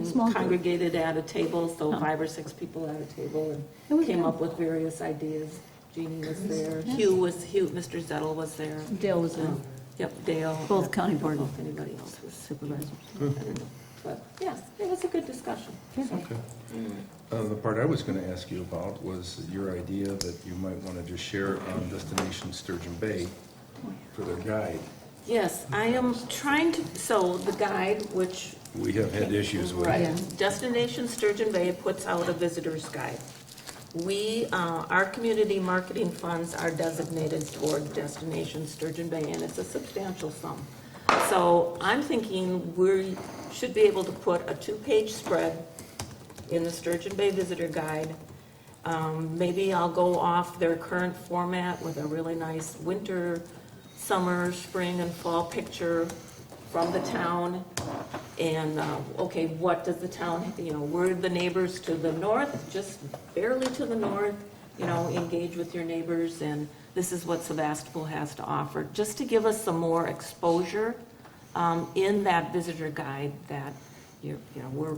Small group. congregated at a table, so Oh. 5 or 6 people at a table, It and was came good. up with various ideas. Jeannie was there, Yeah. Mr. Zettel was there. Dale was there. Yep, Dale. Both county board I don't know if anybody else was supervisors. I don't know. But, yes, it was a good discussion. So, Okay. anyway. The part I was going to ask you about was your idea that you might want to just share on Destination Sturgeon Bay for their guide. Yes, I am trying to, so the guide, which. We have had issues with. Right, Destination Sturgeon Bay puts out a visitor's guide. We, our community marketing funds are designated toward Destination Sturgeon Bay, and it's a substantial sum. So I'm thinking we should be able to put a 2-page spread in the Sturgeon Bay Visitor Guide. Maybe I'll go off their current format with a really nice winter, summer, spring, and fall picture from the town. And, okay, what does the town, we're the neighbors to the north, just barely to the north, engage with your neighbors, and this is what Sevastopol has to offer, just to give us some more exposure in that visitor guide that, we're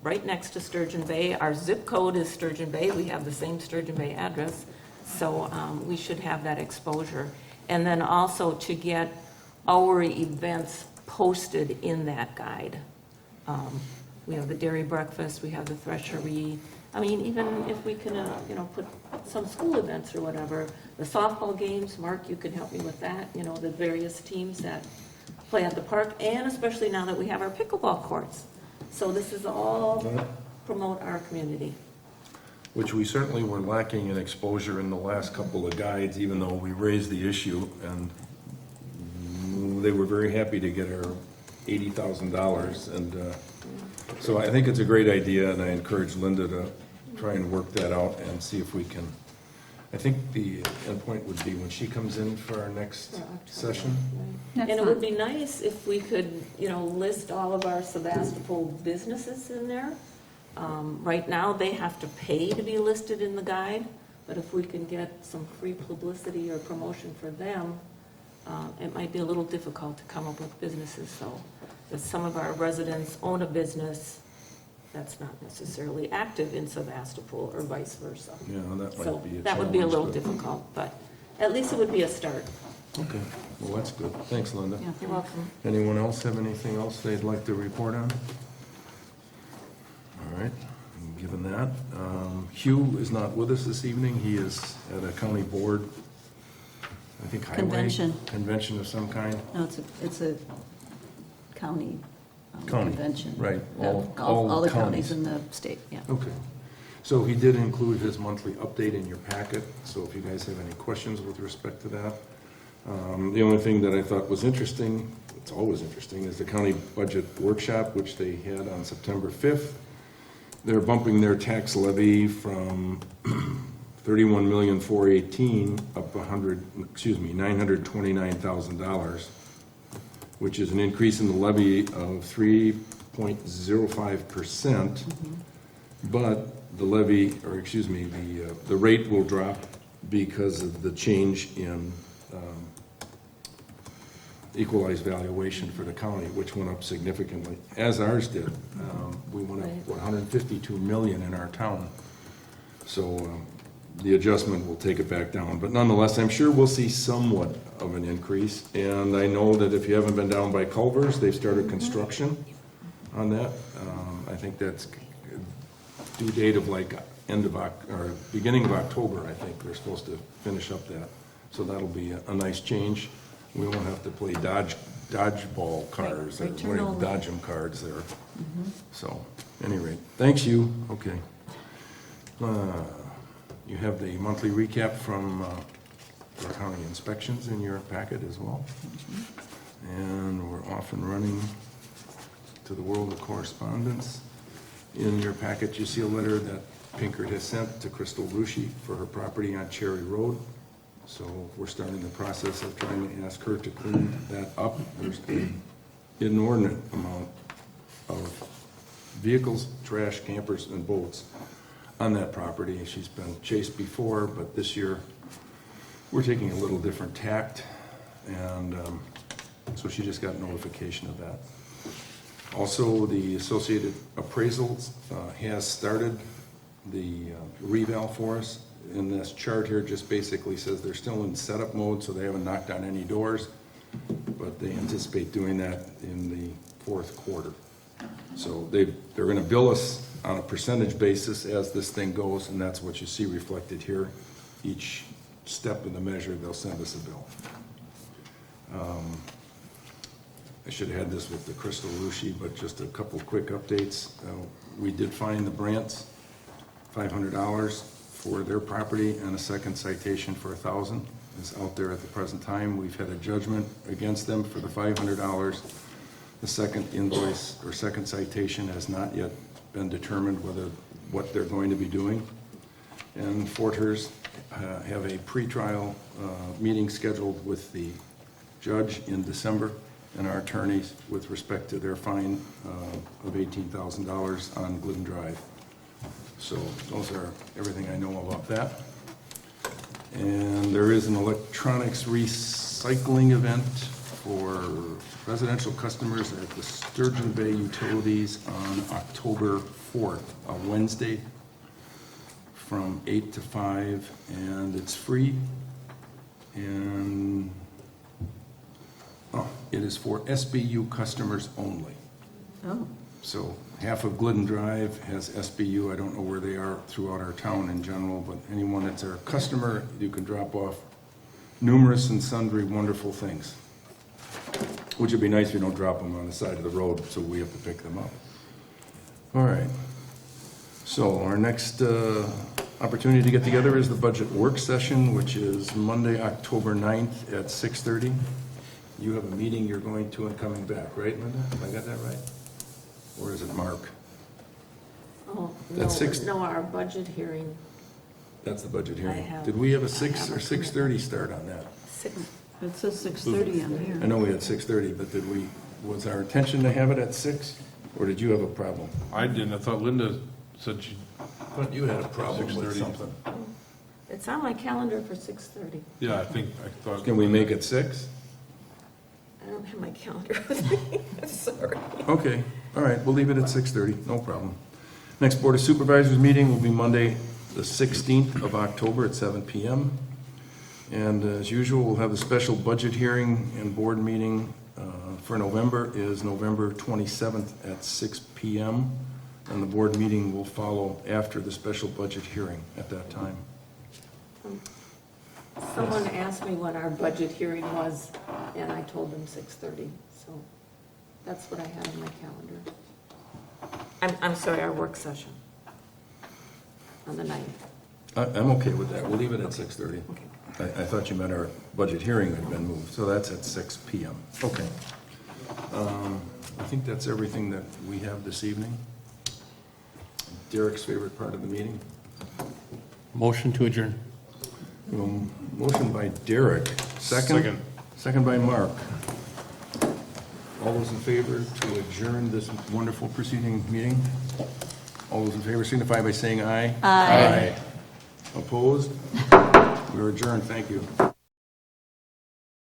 right next to Sturgeon Bay. Our zip code is Sturgeon Bay. We have the same Sturgeon Bay address, so we should have that exposure. And then also to get our events posted in that guide. We have the dairy breakfast, we have the threshery. I mean, even if we can, put some school events or whatever, the softball games, Mark, you can help me with that, the various teams that play at the park, and especially now that we have our pickleball courts. So this is all promote our community. Which we certainly were lacking in exposure in the last couple of guides, even though we raised the issue, and they were very happy to get our $80,000. And so I think it's a great idea, and I encourage Linda to try and work that out and see if we can. I think the endpoint would be when she comes in for our next session. And it would be nice if we could, list all of our Sevastopol businesses in there. Right now, they have to pay to be listed in the guide, but if we can get some free publicity or promotion for them, it might be a little difficult to come up with businesses. So if some of our residents own a business that's not necessarily active in Sevastopol or vice versa. Yeah, that might So be a that would be a challenge, little but- difficult, but at least it would be a start. Okay, well, that's good. Thanks, Linda. Yeah. You're welcome. Anyone else have anything else they'd like to report on? All right, given that, Hugh is not with us this evening. He is at a county board, I think highway. Convention of some kind. No, it's a county County, convention. right. All the counties. counties in the state, yeah. Okay. So he did include his monthly update in your packet, so if you guys have any questions with respect to that. The only thing that I thought was interesting, it's always interesting, is the county budget workshop, which they had on September 5th. They're bumping their tax levy from $31,418,000 up $929,000, which is an increase in the levy of 3.05%. But the levy, or excuse me, the rate will drop because of the change in equalized valuation for the county, which went up significantly, as ours did. We went up, what, 152 million in our town. So the adjustment will take it back down. But nonetheless, I'm sure we'll see somewhat of an increase. And I know that if you haven't been down by Culver's, they've started construction on that. I think that's due date of like beginning of October, I think they're supposed to finish up that. So that'll be a nice change. We won't have to play dodgeball cars or dodge 'em cards there. So, at any rate, thanks you. Okay. You have the monthly recap from our county inspections in your packet as well. And we're off and running to the world of correspondence. In your packet, you see a letter that Pinkert has sent to Crystal Rushi for her property on Cherry Road. So we're starting the process of trying to ask her to clean that up. There's an inordinate amount of vehicles, trash, campers, and boats on that property. She's been chased before, but this year we're taking a little different tact, and so she just got notification of that. Also, the Associated Appraisals has started the reval for us. In this chart here, just basically says they're still in setup mode, so they haven't knocked on any doors, but they anticipate doing that in the fourth quarter. So they're going to bill us on a percentage basis as this thing goes, and that's what you see reflected here. Each step in the measure, they'll send us a bill. I should have had this with the Crystal Rushi, but just a couple quick updates. We did find the Brants $500 for their property, and a second citation for $1,000 is out there at the present time. We've had a judgment against them for the $500. The second invoice or second citation has not yet been determined what they're going to be doing. And Forters have a pretrial meeting scheduled with the judge in December and our attorneys with respect to their fine of $18,000 on Glidden Drive. So those are everything I know about that. And there is an electronics recycling event for residential customers at the Sturgeon Bay Utilities on October 4th, a Wednesday, from 8 to 5, and it's free. And it is for SBU customers only. Oh. So half of Glidden Drive has SBU. I don't know where they are throughout our town in general, but anyone that's our customer, you can drop off numerous and sundry wonderful things. Which would be nice if you don't drop them on the side of the road, so we have to pick them up. All right. So our next opportunity to get together is the budget work session, which is Monday, October 9th at 6:30. You have a meeting you're going to and coming back, right, Linda? Have I got that right? Or is it Mark? Oh, That's no, 6. no, our budget hearing, That's the budget I hearing. have- Did we have a I 6 have or a 6:30 start on that? It says 6:30 on I here. know we had 6:30, but was our intention to have it at 6? Or did you have a problem? I didn't. I thought Linda said she. But you had a problem with 6:30. something. it's on my calendar for 6:30. Yeah, I thought. Can we make it 6? I don't have my calendar with me, sorry. Okay, all right, we'll leave it at 6:30, no problem. Next Board of Supervisors meeting will be Monday, the 16th of October at 7 p.m. And as usual, we'll have the special budget hearing and board meeting for November is November 27th at 6 p.m. And the board meeting will follow after the special budget hearing at that time. Someone asked me when our budget hearing was, and I told them 6:30, so that's what I had on my calendar. I'm sorry, our work session on the 9th. I'm okay with that, we'll leave it at 6:30. Okay. I thought you meant our budget hearing had been moved, so that's at 6 p.m. Okay. I think that's everything that we have this evening. Derek's favorite part of the meeting. Motion to adjourn. Motion by Derek, second. Second by Mark. All those in favor to adjourn this wonderful preceding meeting? All those in favor signify by saying aye. Aye. Opposed? We're adjourned, thank you.